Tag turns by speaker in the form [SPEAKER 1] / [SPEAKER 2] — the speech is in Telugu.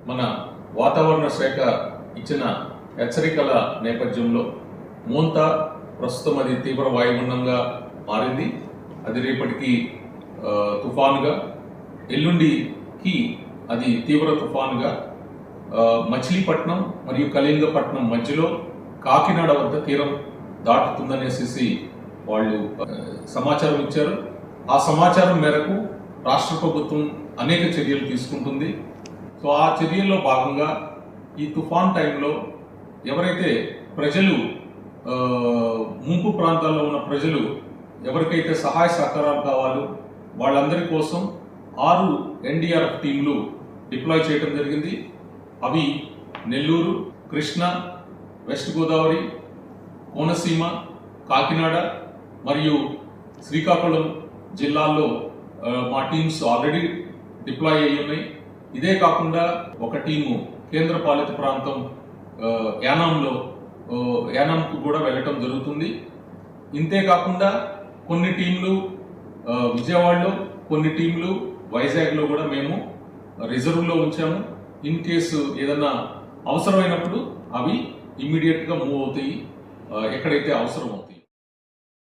[SPEAKER 1] మన వాతావరణ శాఖ ఇచ్చిన హెచ్చరికల నేపథ్యంలో మోంతా ప్రస్తుతం అది తీవ్ర వాయుగుండంగా మారింది. అది రేపటికి తుఫానుగా, ఎల్లుండికి అది తీవ్ర తుఫానుగా మచిలీపట్నం మరియు కళింగపట్నం మధ్యలో కాకినాడ వద్ద తీరం దాటుతుందనేసి వాళ్ళు సమాచారం ఇచ్చారు. ఆ సమాచారం మేరకు రాష్ట్ర ప్రభుత్వం అనేక చర్యలు తీసుకుంటుంది. సో ఆ చర్యల్లో భాగంగా ఈ తుఫాన్ టైంలో ఎవరైతే ప్రజలు ముంపు ప్రాంతాల్లో ఉన్న ప్రజలు ఎవరికైతే సహాయ సహకారాలు కావాలో వాళ్ళందరి కోసం 6 ఎన్డీఆర్ఎఫ్ టీంలు డిప్లాయ్ చేయడం జరిగింది. అవి నెల్లూరు, కృష్ణా, వెస్ట్ గోదావరి, కోనసీమ, కాకినాడ మరియు శ్రీకాకుళం జిల్లాల్లో మా టీమ్స్ ఆల్రెడీ డిప్లాయ్ అయ్యి ఉన్నాయి. ఇదే కాకుండా ఒక టీము కేంద్రపాలిత ప్రాంతం యానాంకు కూడా వెళ్ళటం జరుగుతుంది. ఇంతే కాకుండా కొన్ని టీంలు విజయవాడలో, కొన్ని టీంలు వైజాగ్లో కూడా మేము రిజర్వ్లో ఉంచాము. ఇన్ కేసు ఏదన్నా అవసరమైనప్పుడు అవి ఇమ్మీడియట్గా మూవ్ అవుతాయి ఎక్కడైతే అవసరమో.